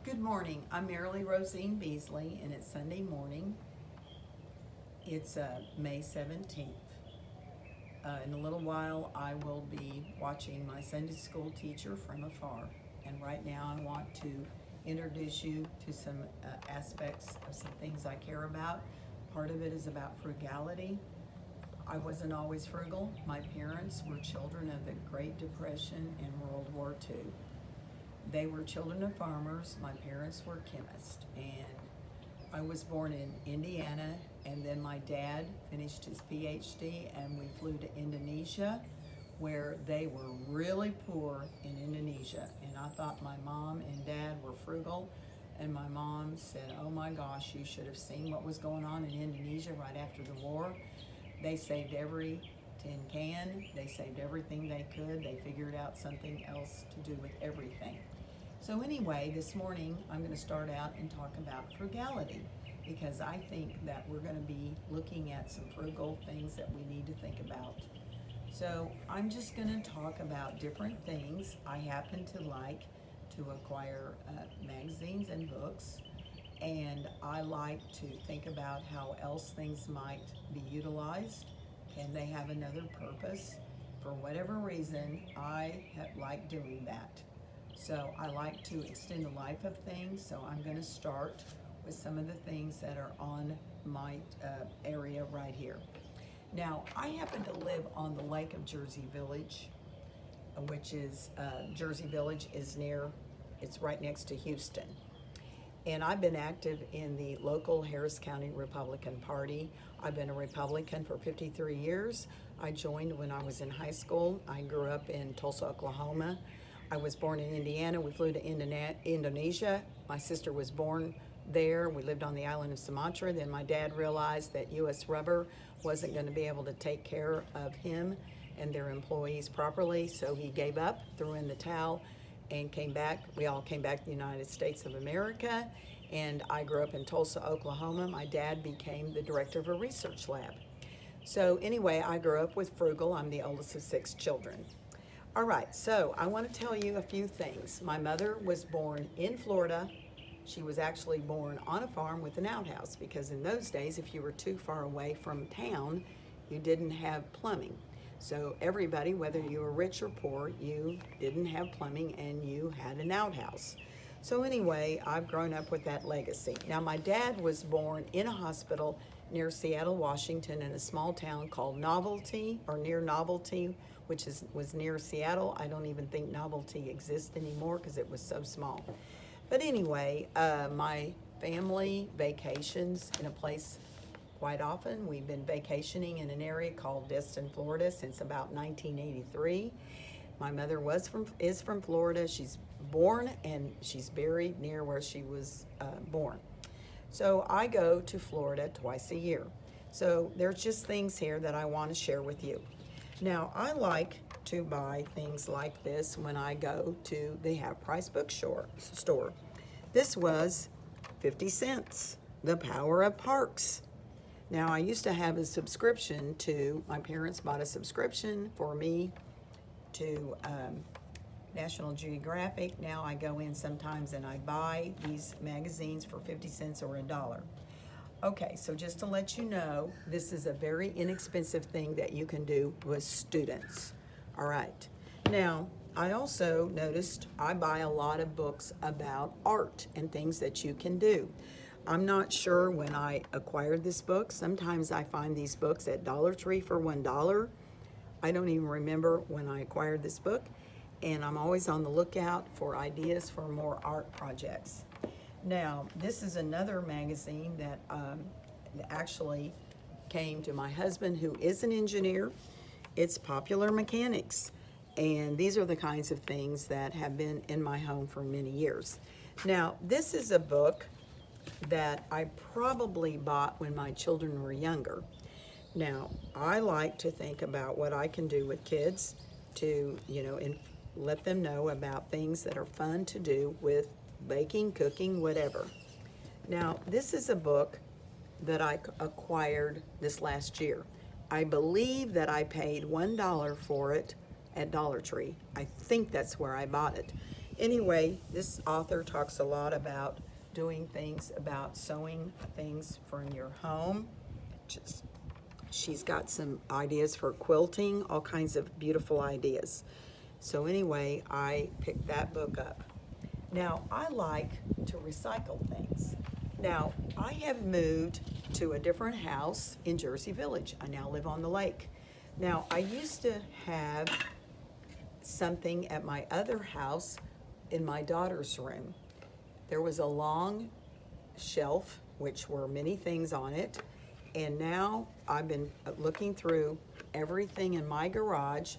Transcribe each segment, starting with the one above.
Good morning. I'm Marilee Rosine Beasley, and it's Sunday morning. It's May 17th. In a little while, I will be watching my Sunday school teacher from afar. And right now, I want to introduce you to some aspects of some things I care about. Part of it is about frugality. I wasn't always frugal. My parents were children of the Great Depression and World War II. They were children of farmers. My parents were chemists, and I was born in Indiana, and then my dad finished his PhD, and we flew to Indonesia, where they were really poor in Indonesia. And I thought my mom and dad were frugal, and my mom said, "Oh my gosh, you should have seen what was going on in Indonesia right after the war. They saved every tin can, they saved everything they could, they figured out something else to do with everything." So anyway, this morning I'm going to start out and talk about frugality, because I think that we're going to be looking at some frugal things that we need to think about. So I'm just going to talk about different things. I happen to like to acquire magazines and books, and I like to think about how else things might be utilized. Can they have another purpose? For whatever reason, I like doing that. So I like to extend the life of things, so I'm going to start with some of the things that are on my area right here. Now, I happen to live on the lake of Jersey Village, which is, Jersey Village is it's right next to Houston. And I've been active in the local Harris County Republican Party. I've been a Republican for 53 years. I joined when I was in high school. I grew up in Tulsa, Oklahoma. I was born in Indiana. We flew to Indonesia. My sister was born there. We lived on the island of Sumatra. Then my dad realized that U.S. Rubber wasn't going to be able to take care of him and their employees properly, so he gave up, threw in the towel, and came back. We all came back to the United States of America, and I grew up in Tulsa, Oklahoma. My dad became the director of a research lab. So anyway, I grew up with Frugal. I'm the oldest of 6 children. All right, so I want to tell you a few things. My mother was born in Florida. She was actually born on a farm with an outhouse, because in those days, if you were too far away from town, you didn't have plumbing. So everybody, whether you were rich or poor, you didn't have plumbing and you had an outhouse. So anyway, I've grown up with that legacy. Now, my dad was born in a hospital near Seattle, Washington, in a small town called Novelty, or near Novelty, which was near Seattle. I don't even think Novelty exists anymore because it was so small. But anyway, my family vacations in a place quite often. We've been vacationing in an area called Destin, Florida since about 1983. My mother is from Florida. She's born and she's buried near where she was born. So I go to Florida twice a year. So there's just things here that I want to share with you. Now, I like to buy things like this when I go to the Half Price Bookstore. This was 50 cents, The Power of Parks. Now, I used to have a subscription to, my parents bought a subscription for me to National Geographic. Now I go in sometimes and I buy these magazines for 50 cents or $1. Okay, so just to let you know, this is a very inexpensive thing that you can do with students. All right. Now, I also noticed I buy a lot of books about art and things that you can do. I'm not sure when I acquired this book. Sometimes I find these books at Dollar Tree for $1. I don't even remember when I acquired this book, and I'm always on the lookout for ideas for more art projects. Now, this is another magazine that actually came to my husband, who is an engineer. It's Popular Mechanics, and these are the kinds of things that have been in my home for many years. Now, this is a book that I probably bought when my children were younger. Now, I like to think about what I can do with kids to, and let them know about things that are fun to do with baking, cooking, whatever. Now, this is a book that I acquired this last year. I believe that I paid $1 for it at Dollar Tree. I think that's where I bought it. Anyway, this author talks a lot about doing things, about sewing things from your home. Just, she's got some ideas for quilting, all kinds of beautiful ideas. So anyway, I picked that book up. Now, I like to recycle things. Now, I have moved to a different house in Jersey Village. I now live on the lake. Now, I used to have something at my other house in my daughter's room. There was a long shelf, which were many things on it, and now I've been looking through everything in my garage,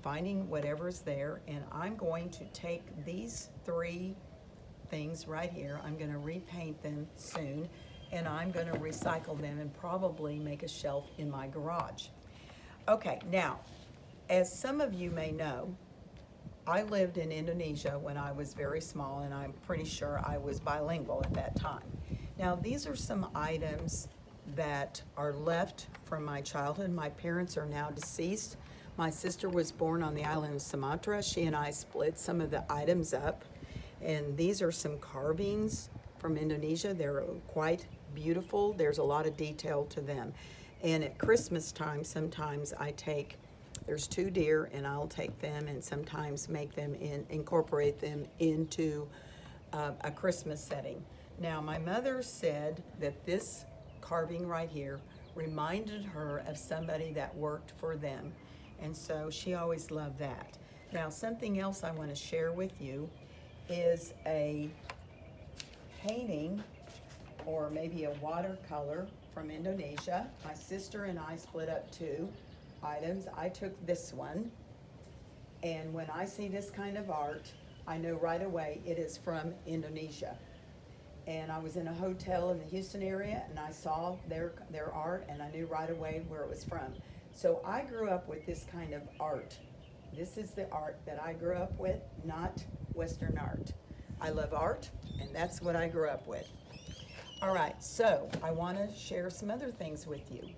finding whatever's there, and I'm going to take these 3 things right here. I'm going to repaint them soon, and I'm going to recycle them and probably make a shelf in my garage. Okay, now, as some of you may know, I lived in Indonesia when I was very small, and I'm pretty sure I was bilingual at that time. Now, these are some items that are left from my childhood. My parents are now deceased. My sister was born on the island of Sumatra. She and I split some of the items up, and these are some carvings from Indonesia. They're quite beautiful. There's a lot of detail to them. And at Christmas time, sometimes there's 2 deer, and I'll take them and sometimes incorporate them into a Christmas setting. Now, my mother said that this carving right here reminded her of somebody that worked for them, and so she always loved that. Now, something else I want to share with you is a painting, or maybe a watercolor from Indonesia. My sister and I split up 2 items. I took this one, and when I see this kind of art, I know right away it is from Indonesia. And I was in a hotel in the Houston area, and I saw their art, and I knew right away where it was from. So I grew up with this kind of art. This is the art that I grew up with, not Western art. I love art, and that's what I grew up with. All right, so I want to share some other things with you.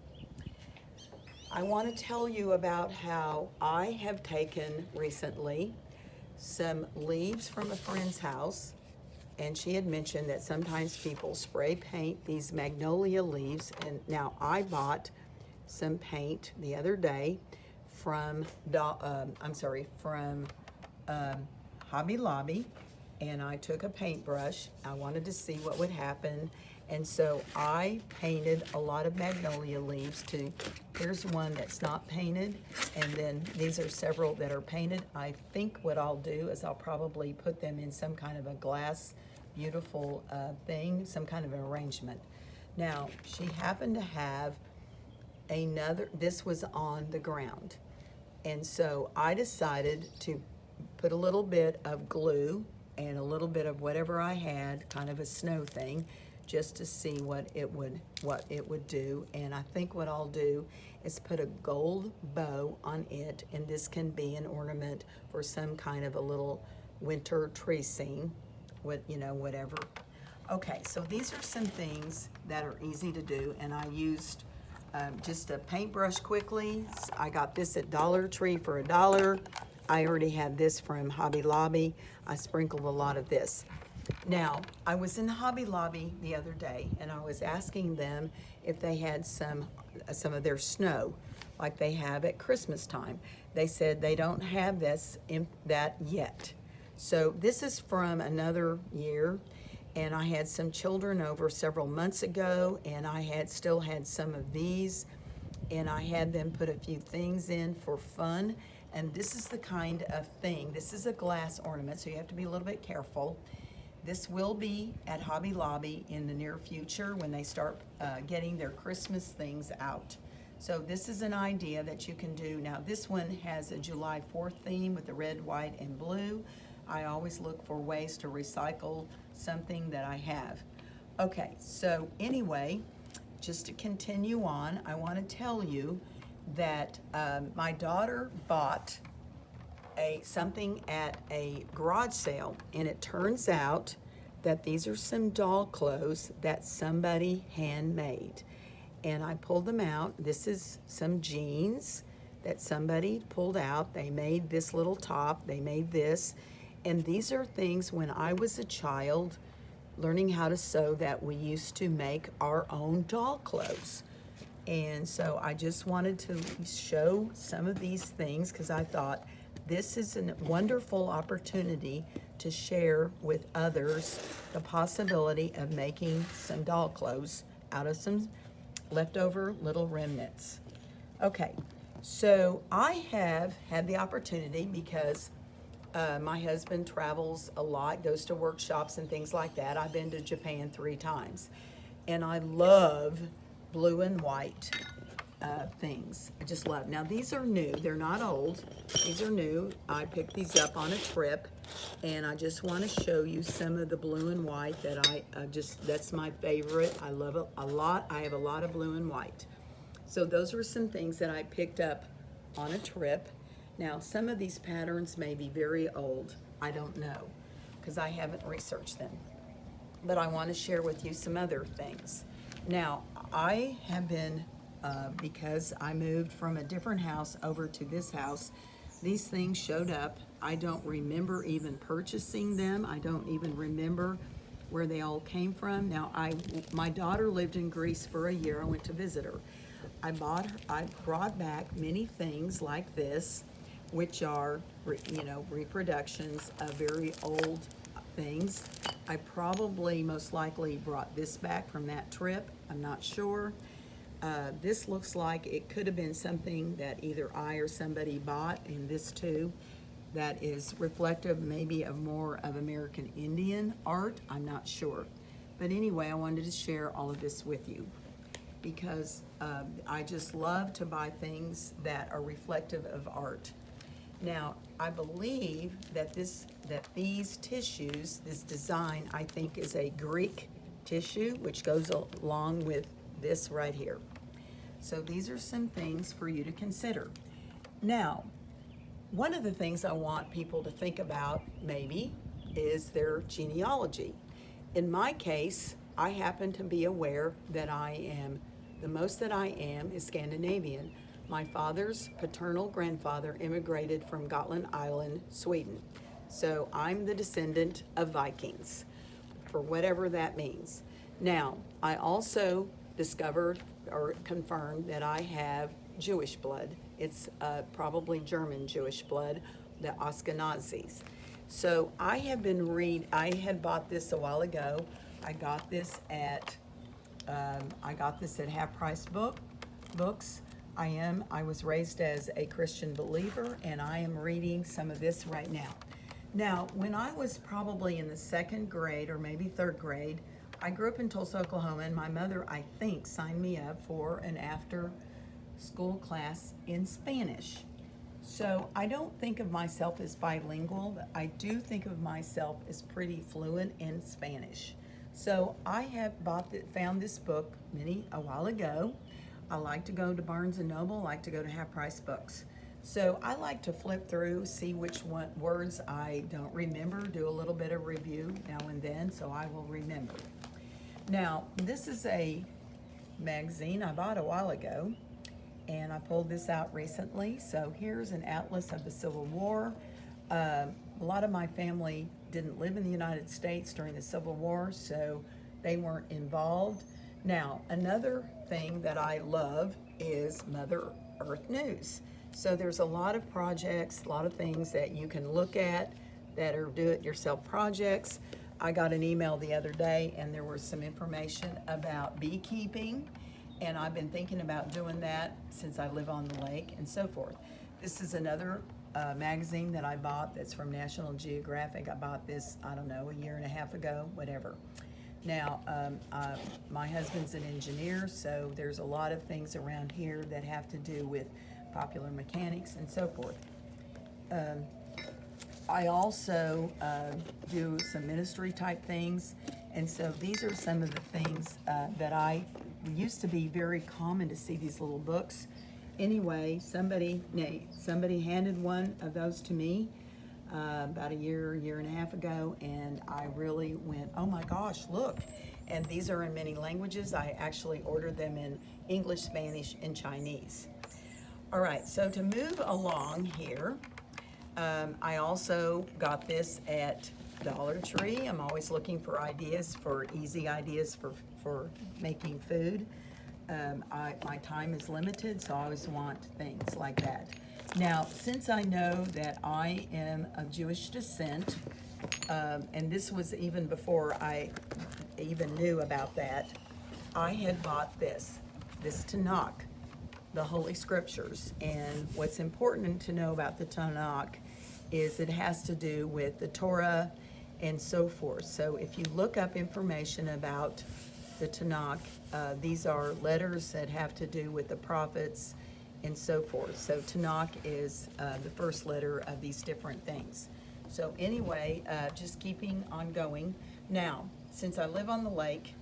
I want to tell you about how I have taken recently some leaves from a friend's house, and she had mentioned that sometimes people spray paint these magnolia leaves, and now I bought some paint the other day from Hobby Lobby, and I took a paintbrush. I wanted to see what would happen, and so I painted a lot of magnolia leaves too. Here's one that's not painted, and then these are several that are painted. I think what I'll do is I'll probably put them in some kind of a glass, beautiful thing, some kind of an arrangement. Now, she happened to have this was on the ground, and so I decided to put a little bit of glue and a little bit of whatever I had, kind of a snow thing, just to see what it would do. And I think what I'll do is put a gold bow on it, and this can be an ornament for some kind of a little winter tree scene, whatever. Okay, so these are some things that are easy to do, and I used just a paintbrush quickly. I got this at Dollar Tree for $1. I already had this from Hobby Lobby. I sprinkled a lot of this. Now, I was in Hobby Lobby the other day, and I was asking them if they had some of their snow, like they have at Christmas time. They said they don't have that yet. So this is from another year, and I had some children over several months ago, and I still had some of these, and I had them put a few things in for fun. And this is the kind of thing, this is a glass ornament, so you have to be a little bit careful. This will be at Hobby Lobby in the near future when they start getting their Christmas things out. So this is an idea that you can do. Now, this one has a July 4th theme with the red, white, and blue. I always look for ways to recycle something that I have. Okay, so anyway, just to continue on, I want to tell you that my daughter bought something at a garage sale, and it turns out that these are some doll clothes that somebody handmade. And I pulled them out. This is some jeans that somebody pulled out. They made this little top, they made this, And these are things when I was a child learning how to sew that we used to make our own doll clothes. And so I just wanted to show some of these things because I thought this is a wonderful opportunity to share with others the possibility of making some doll clothes out of some leftover little remnants. Okay, so I have had the opportunity because my husband travels a lot, goes to workshops and things like that. I've been to Japan 3 times, and I love blue and white things. I just love. Now these are new. They're not old. These are new. I picked these up on a trip, and I just want to show you some of the blue and white that I that's my favorite. I love it a lot. I have a lot of blue and white. So those were some things that I picked up on a trip. Now, some of these patterns may be very old. I don't know, because I haven't researched them. But I want to share with you some other things. Now, I have been, because I moved from a different house over to this house, these things showed up. I don't remember even purchasing them. I don't even remember where they all came from. Now, my daughter lived in Greece for a year. I went to visit her. I brought back many things like this, which are, reproductions of very old things. I probably most likely brought this back from that trip. I'm not sure. This looks like it could have been something that either I or somebody bought, and this too, that is reflective maybe of more of American Indian art. I'm not sure. But anyway, I wanted to share all of this with you because I just love to buy things that are reflective of art. Now, I believe that these tissues, this design, I think is a Greek tissue, which goes along with this right here. So these are some things for you to consider. Now, one of the things I want people to think about, maybe, is their genealogy. In my case, I happen to be aware that the most that I am is Scandinavian. My father's paternal grandfather immigrated from Gotland Island, Sweden. So I'm the descendant of Vikings, for whatever that means. Now, I also discovered or confirmed that I have Jewish blood. It's probably German Jewish blood, the Ashkenazis. So I had bought this a while ago. I got this at Half Price Books. I was raised as a Christian believer, and I am reading some of this right now. Now, when I was probably in the 2nd grade or maybe 3rd grade, I grew up in Tulsa, Oklahoma, and my mother, I think, signed me up for an after-school class in Spanish. So I don't think of myself as bilingual, but I do think of myself as pretty fluent in Spanish. So I have found this book a while ago. I like to go to Barnes & Noble, I like to go to Half Price Books. So I like to flip through, see which words I don't remember, do a little bit of review now and then so I will remember. Now, this is a magazine I bought a while ago, and I pulled this out recently. So here's an atlas of the Civil War. A lot of my family didn't live in the United States during the Civil War, so they weren't involved. Now, another thing that I love is Mother Earth News. So there's a lot of projects, a lot of things that you can look at that are do-it-yourself projects. I got an email the other day, and there was some information about beekeeping, and I've been thinking about doing that since I live on the lake and so forth. This is another magazine that I bought that's from National Geographic. I bought this, I don't know, a year and a half ago, whatever. Now, my husband's an engineer, so there's a lot of things around here that have to do with popular mechanics and so forth. I also do some ministry type things, and so these are some of the things that used to be very common to see these little books. Anyway, somebody handed one of those to me about a year and a half ago, and I really went, oh my gosh, look. And these are in many languages. I actually ordered them in English, Spanish, and Chinese. All right, so to move along here, I also got this at Dollar Tree. I'm always looking for ideas, for easy ideas for making food. My time is limited, so I always want things like that. Now, since I know that I am of Jewish descent, and this was even before I even knew about that, I had bought this Tanakh, the Holy Scriptures. And what's important to know about the Tanakh is it has to do with the Torah and so forth. So if you look up information about the Tanakh, these are letters that have to do with the prophets and so forth. So Tanakh is the first letter of these different things. So anyway, just keeping on going. Now, since I live on the lake,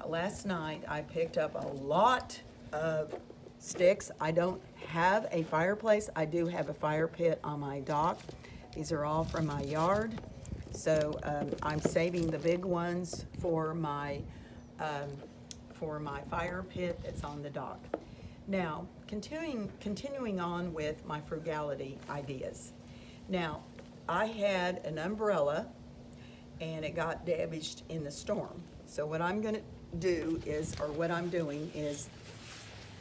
last night I picked up a lot of sticks. I don't have a fireplace. I do have a fire pit on my dock. These are all from my yard. So I'm saving the big ones for my fire pit that's on the dock. Now, continuing on with my frugality ideas. Now, I had an umbrella and it got damaged in the storm. So what I'm gonna do is, or what I'm doing is,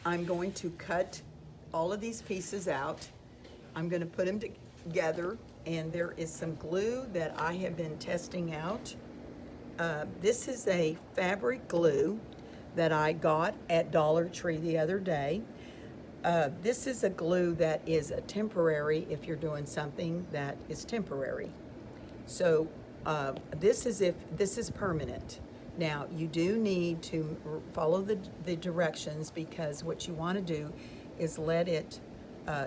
I'm going to cut all of these pieces out. I'm gonna put them together, and there is some glue that I have been testing out. This is a fabric glue that I got at Dollar Tree the other day. This is a glue that is a temporary if you're doing something that is temporary. So this is permanent. Now you do need to follow the directions, because what you want to do is let it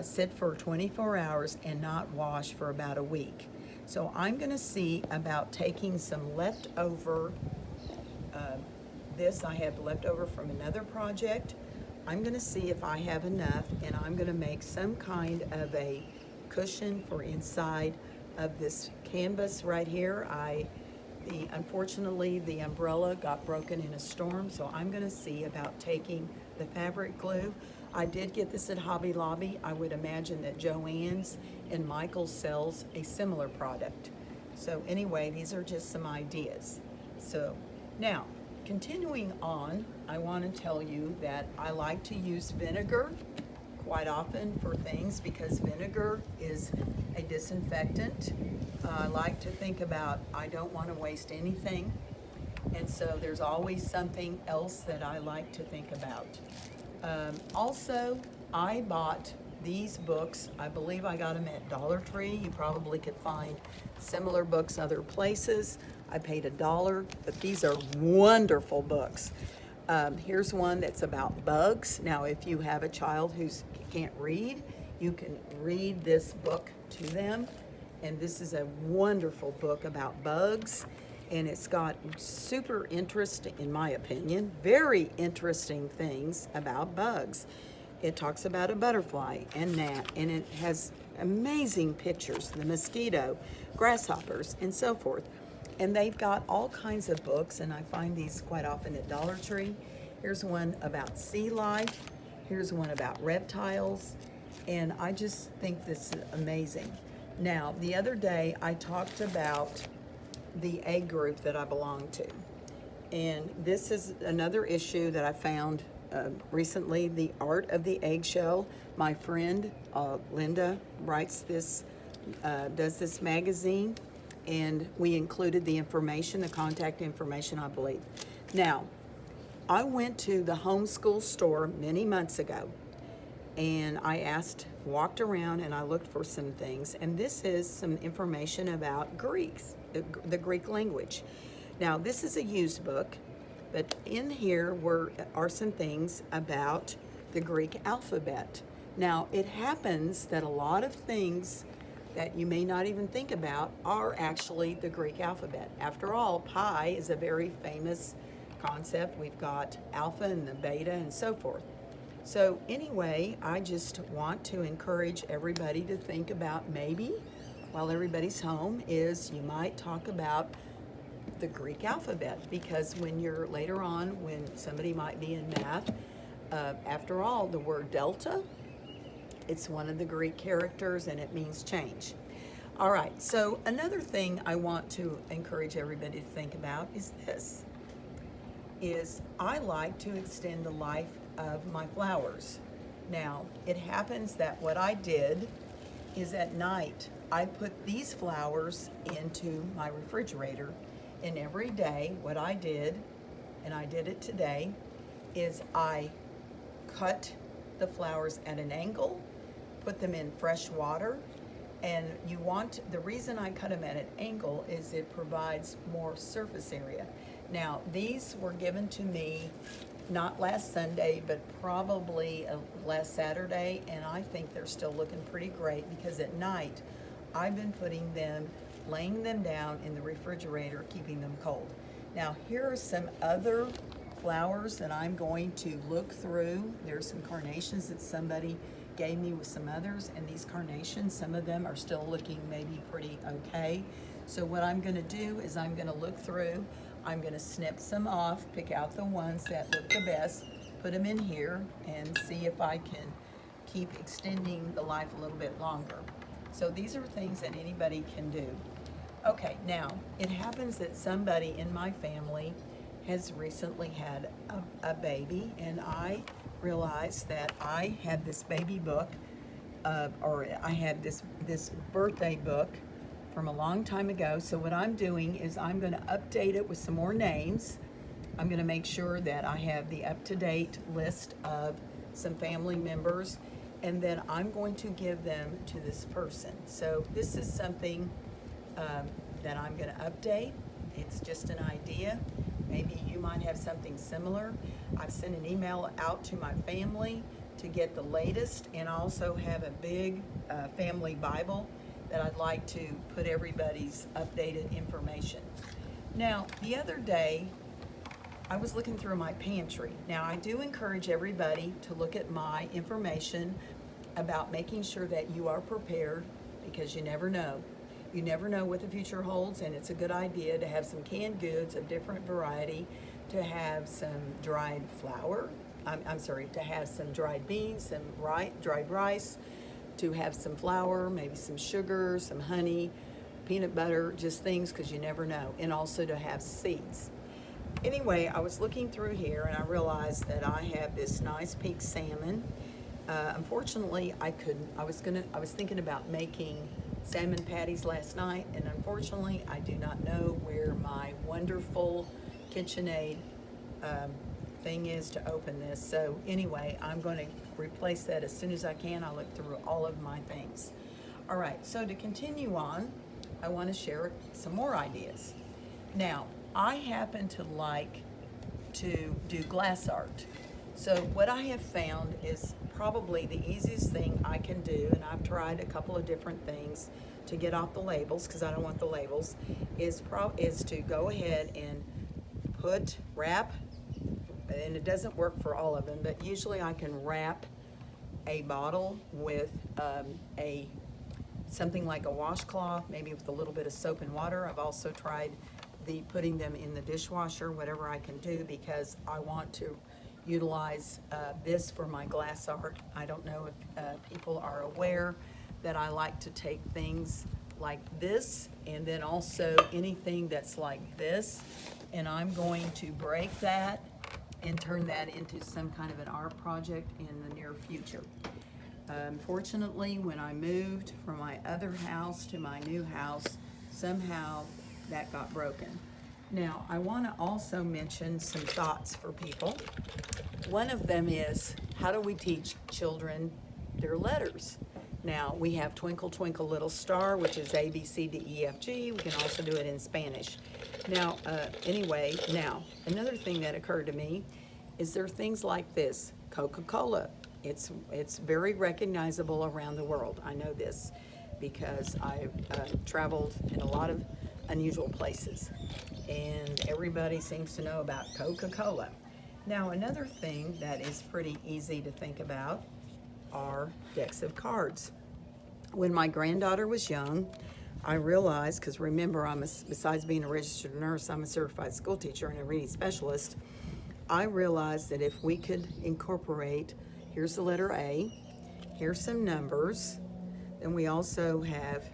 sit for 24 hours and not wash for about a week. So I'm going to see about taking some leftover, this I have leftover from another project. I'm going to see if I have enough, and I'm going to make some kind of a cushion for inside of this canvas right here. Unfortunately, the umbrella got broken in a storm, so I'm going to see about taking the fabric glue. I did get this at Hobby Lobby. I would imagine that Joann's and Michael's sells a similar product. So anyway, these are just some ideas. So now, continuing on, I want to tell you that I like to use vinegar quite often for things, because vinegar is a disinfectant. I like to think about, I don't want to waste anything, and so there's always something else that I like to think about. Also, I bought these books. I believe I got them at Dollar Tree. You probably could find similar books other places. I paid $1, but these are wonderful books. Here's one that's about bugs. Now, if you have a child who can't read, you can read this book to them. And this is a wonderful book about bugs. And it's got super interesting, in my opinion, very interesting things about bugs. It talks about a butterfly and gnat, and it has amazing pictures, the mosquito, grasshoppers, and so forth. And they've got all kinds of books, and I find these quite often at Dollar Tree. Here's one about sea life. Here's one about reptiles. And I just think this is amazing. Now, the other day I talked about the egg group that I belong to. And this is another issue that I found recently, the art of the eggshell. My friend Linda writes this, does this magazine, and we included the information, the contact information, I believe. Now, I went to the homeschool store many months ago, and I walked around and I looked for some things, and this is some information about Greeks, the Greek language. Now, this is a used book, but in here are some things about the Greek alphabet. Now, it happens that a lot of things that you may not even think about are actually the Greek alphabet. After all, pi is a very famous concept. We've got alpha and the beta and so forth. So anyway, I just want to encourage everybody to think about, maybe while everybody's home, is you might talk about the Greek alphabet, because when you're later on, when somebody might be in math, after all, the word delta, it's one of the Greek characters and it means change. All right, so another thing I want to encourage everybody to think about is this, is I like to extend the life of my flowers. Now, it happens that what I did is at night, I put these flowers into my refrigerator, and every day what I did, and I did it today, is I cut the flowers at an angle, put them in fresh water, and the reason I cut them at an angle is it provides more surface area. Now, these were given to me not last Sunday, but probably last Saturday, and I think they're still looking pretty great because at night, I've been laying them down in the refrigerator, keeping them cold. Now, here are some other flowers that I'm going to look through. There's some carnations that somebody gave me with some others, and these carnations, some of them are still looking maybe pretty okay. So what I'm gonna do is I'm gonna look through, I'm gonna snip some off, pick out the ones that look the best, put them in here, and see if I can keep extending the life a little bit longer. So these are things that anybody can do. Okay, now, it happens that somebody in my family has recently had a baby, and I realized that I had this baby book, or I had this birthday book from a long time ago. So what I'm doing is I'm going to update it with some more names. I'm going to make sure that I have the up-to-date list of some family members, and then I'm going to give them to this person. So this is something that I'm going to update. It's just an idea. Maybe you might have something similar. I've sent an email out to my family to get the latest, and I also have a big family Bible that I'd like to put everybody's updated information. Now, the other day, I was looking through my pantry. Now, I do encourage everybody to look at my information about making sure that you are prepared, because you never know. You never know what the future holds, and it's a good idea to have some canned goods of different variety, to have some dried flour, to have some dried beans, some dried rice, to have some flour, maybe some sugar, some honey, peanut butter, just things, because you never know, and also to have seeds. Anyway, I was looking through here and I realized that I have this nice pink salmon. Unfortunately, I couldn't. I was thinking about making salmon patties last night, and unfortunately, I do not know where my wonderful KitchenAid thing is to open this. So anyway, I'm going to replace that as soon as I can. I'll look through all of my things. All right, so to continue on, I want to share some more ideas. Now, I happen to like to do glass art. So what I have found is probably the easiest thing I can do, and I've tried a couple of different things to get off the labels because I don't want the labels, is to go ahead and wrap, and it doesn't work for all of them, but usually I can wrap a bottle with something like a washcloth, maybe with a little bit of soap and water. I've also tried putting them in the dishwasher, whatever I can do, because I want to utilize this for my glass art. I don't know if people are aware that I like to take things like this, and then also anything that's like this, and I'm going to break that and turn that into some kind of an art project in the near future. Unfortunately, when I moved from my other house to my new house, somehow that got broken. Now, I want to also mention some thoughts for people. One of them is, how do we teach children their letters? Now, we have Twinkle, Twinkle, Little Star, which is A, B, C, D, E, F, G. We can also do it in Spanish. Now, another thing that occurred to me is there are things like this, Coca-Cola. It's very recognizable around the world. I know this because I've traveled in a lot of unusual places, and everybody seems to know about Coca-Cola. Now, another thing that is pretty easy to think about are decks of cards. When my granddaughter was young, I realized, because remember, besides being a registered nurse, I'm a certified school teacher and a reading specialist. I realized that if we could incorporate, here's the letter A, here's some numbers, then we also have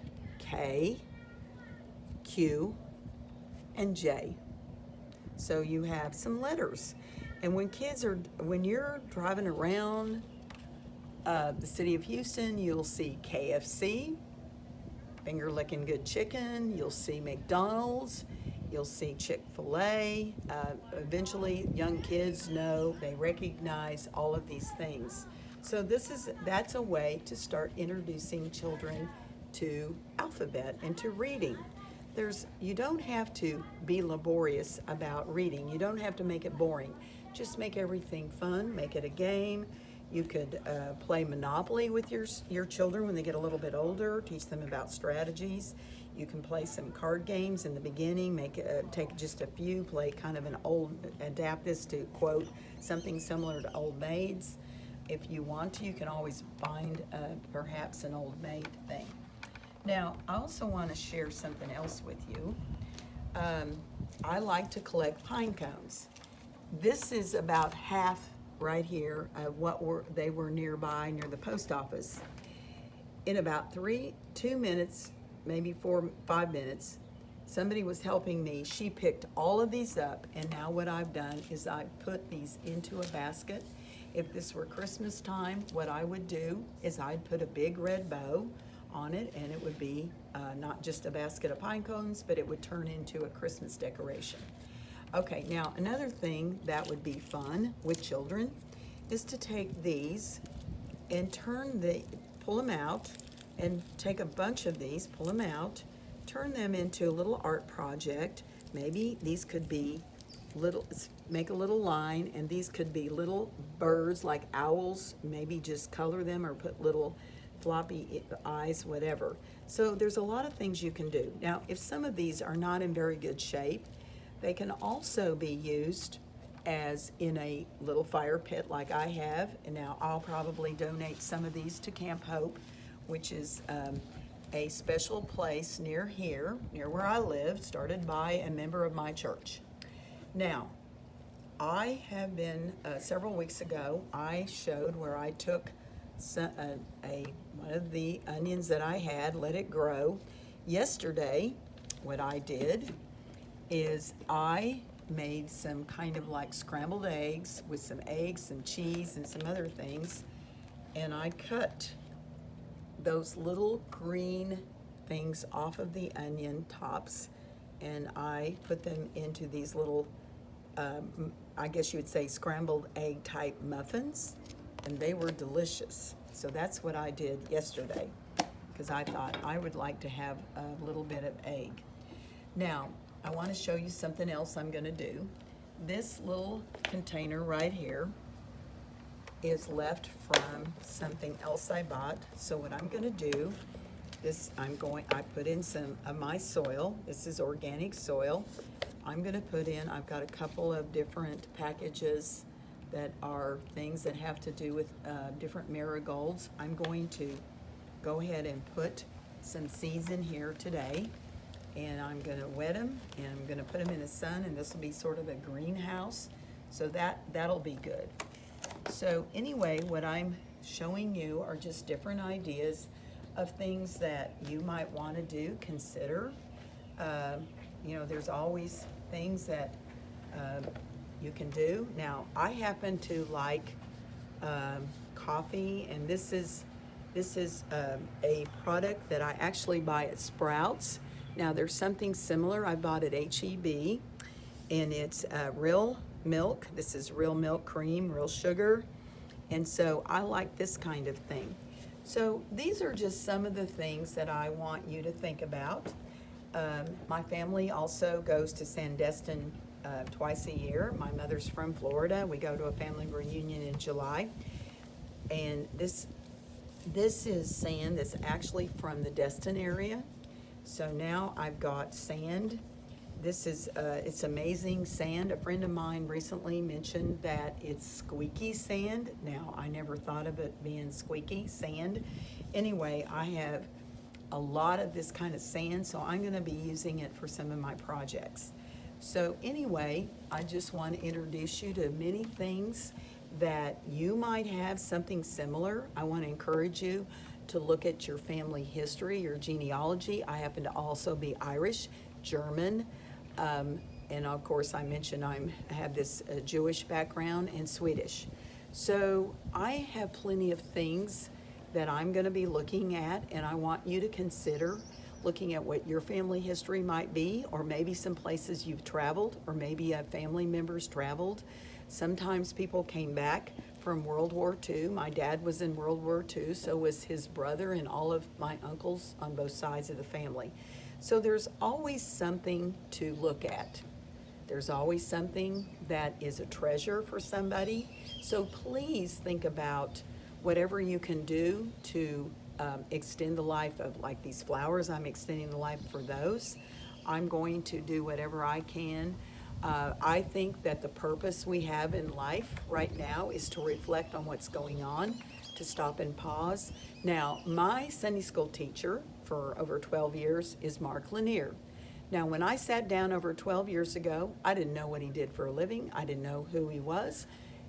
K, Q, and J. So you have some letters. And when you're driving around the city of Houston, you'll see KFC, finger licking good chicken, you'll see McDonald's, you'll see Chick-fil-A. Eventually young kids know, they recognize all of these things. So that's a way to start introducing children to alphabet and to reading. You don't have to be laborious about reading. You don't have to make it boring. Just make everything fun, make it a game. You could play Monopoly with your children when they get a little bit older, teach them about strategies. You can play some card games in the beginning, take just a few, play kind of adapt this to, quote, something similar to Old Maids. If you want to, you can always find perhaps an Old Maid thing. Now, I also want to share something else with you. I like to collect pine cones. This is about half right here of they were nearby near the post office. In about 2 minutes, maybe 5 minutes, somebody was helping me. She picked all of these up, and now what I've done is I put these into a basket. If this were Christmas time, what I would do is I'd put a big red bow on it, and it would be not just a basket of pine cones, but it would turn into a Christmas decoration. Okay, now another thing that would be fun with children is to take these and pull them out and take a bunch of these, pull them out, turn them into a little art project. Maybe these could be make a little line, and these could be little birds like owls. Maybe just color them or put little floppy eyes, whatever. So there's a lot of things you can do. Now, if some of these are not in very good shape, they can also be used as in a little fire pit like I have. And now I'll probably donate some of these to Camp Hope, which is a special place near where I live, started by a member of my church. Now, I have been, several weeks ago, I showed where I took one of the onions that I had, let it grow. Yesterday, what I did is I made some kind of like scrambled eggs with some eggs, some cheese, and some other things, and I cut those little green things off of the onion tops, and I put them into these little, I guess you would say scrambled egg type muffins, and they were delicious. So that's what I did yesterday, because I thought I would like to have a little bit of egg. Now, I want to show you something else I'm going to do. This little container right here is left from something else I bought. So what I'm going to do is I put in some of my soil. This is organic soil. I'm going to put in, I've got a couple of different packages that are things that have to do with different marigolds. I'm going to go ahead and put some seeds in here today, and I'm going to wet them, and I'm going to put them in the sun, and this will be sort of a greenhouse, so that'll be good. So anyway, what I'm showing you are just different ideas of things that you might want to do, consider. There's always things that you can do. Now, I happen to like coffee, and this is a product that I actually buy at Sprouts. Now, there's something similar I bought at H-E-B, and it's real milk. This is real milk cream, real sugar, and so I like this kind of thing. So these are just some of the things that I want you to think about. My family also goes to Destin twice a year. My mother's from Florida. We go to a family reunion in July, and this is sand that's actually from the Destin area. So now I've got sand. This is it's amazing sand. A friend of mine recently mentioned that it's squeaky sand. Now, I never thought of it being squeaky sand. Anyway, I have a lot of this kind of sand, so I'm going to be using it for some of my projects. So anyway, I just want to introduce you to many things that you might have something similar. I want to encourage you to look at your family history, your genealogy. I happen to also be Irish, German, and of course I mentioned I have this Jewish background and Swedish. So I have plenty of things that I'm going to be looking at, and I want you to consider looking at what your family history might be, or maybe some places you've traveled, or maybe family members traveled. Sometimes people came back from World War II. My dad was in World War II, so was his brother and all of my uncles on both sides of the family. So there's always something to look at. There's always something that is a treasure for somebody. So please think about whatever you can do to extend the life of, like these flowers, I'm extending the life for those. I'm going to do whatever I can. I think that the purpose we have in life right now is to reflect on what's going on, to stop and pause. Now, my Sunday school teacher for over 12 years is Mark Lanier. Now, when I sat down over 12 years ago, I didn't know what he did for a living. I didn't know who he was.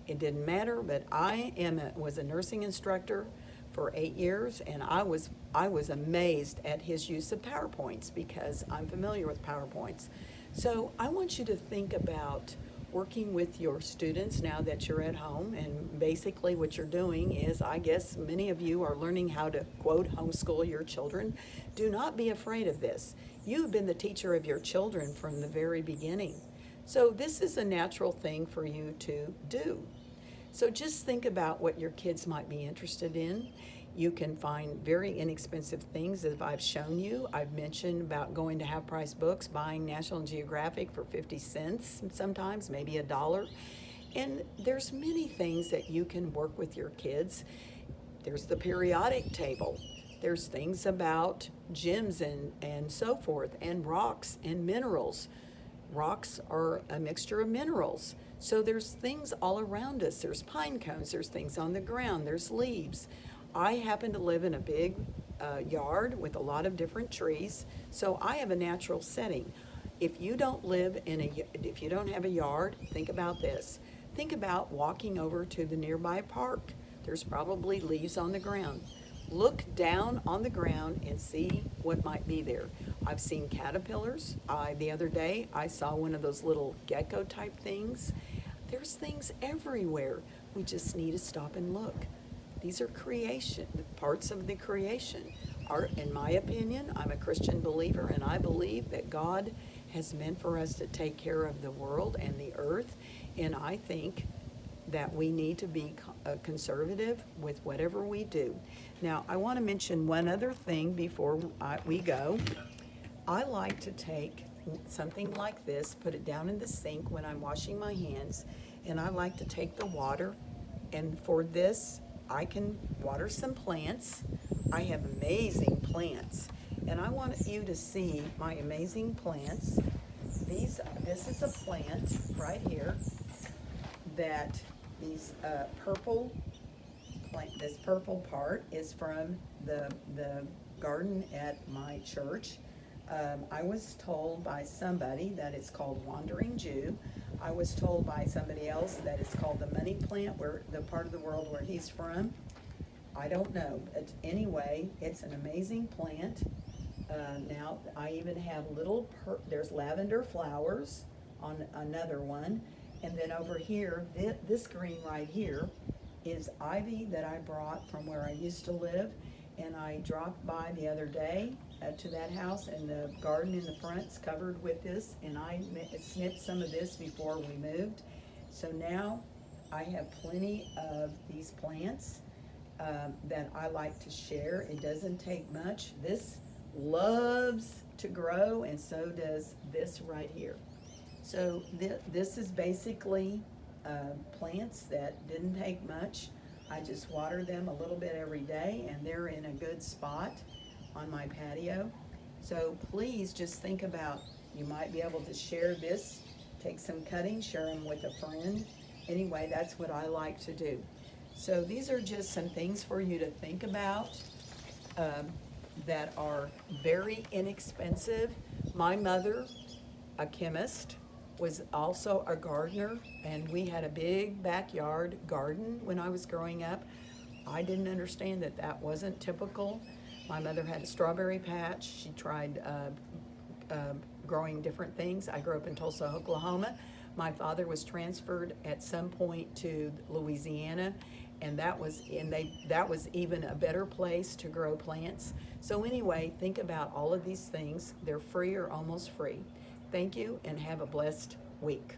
It didn't matter, but I was a nursing instructor for 8 years, and I was amazed at his use of PowerPoints because I'm familiar with PowerPoints. So I want you to think about working with your students now that you're at home, and basically what you're doing is, I guess many of you are learning how to, quote, homeschool your children. Do not be afraid of this. You've been the teacher of your children from the very beginning. So this is a natural thing for you to do. So just think about what your kids might be interested in. You can find very inexpensive things, as I've shown you. I've mentioned about going to Half Price Books, buying National Geographic for 50 cents sometimes, maybe $1. And there's many things that you can work with your kids. There's the periodic table. There's things about gems and so forth, and rocks and minerals. Rocks are a mixture of minerals. So there's things all around us. There's pine cones, there's things on the ground, there's leaves. I happen to live in a big yard with a lot of different trees, so I have a natural setting. If you don't if you don't have a yard, think about this. Think about walking over to the nearby park. There's probably leaves on the ground. Look down on the ground and see what might be there. I've seen caterpillars. The other day, I saw one of those little gecko type things. There's things everywhere. We just need to stop and look. These are creation, parts of the creation. In my opinion, I'm a Christian believer, and I believe that God has meant for us to take care of the world and the earth, and I think that we need to be conservative with whatever we do. Now, I want to mention one other thing before we go. I like to take something like this, put it down in the sink when I'm washing my hands, and I like to take the water, and for this, I can water some plants. I have amazing plants, and I want you to see my amazing plants. This is a plant right here that this purple part is from the garden at my church. I was told by somebody that it's called Wandering Jew. I was told by somebody else that it's called the money plant, where the part of the world where he's from. I don't know, but anyway, it's an amazing plant. Now I even have there's lavender flowers on another one. And then over here, this green right here is ivy that I brought from where I used to live. And I dropped by the other day to that house, and the garden in the front's covered with this. And I snipped some of this before we moved. So now I have plenty of these plants that I like to share. It doesn't take much. This loves to grow, and so does this right here. So this is basically plants that didn't take much. I just water them a little bit every day, and they're in a good spot on my patio. So please just think about, you might be able to share this, take some cuttings, share them with a friend. Anyway, that's what I like to do. So these are just some things for you to think about that are very inexpensive. My mother, a chemist, was also a gardener, and we had a big backyard garden when I was growing up. I didn't understand that that wasn't typical. My mother had a strawberry patch. She tried growing different things. I grew up in Tulsa, Oklahoma. My father was transferred at some point to Louisiana, and that was even a better place to grow plants. So anyway, think about all of these things. They're free or almost free. Thank you, and have a blessed week.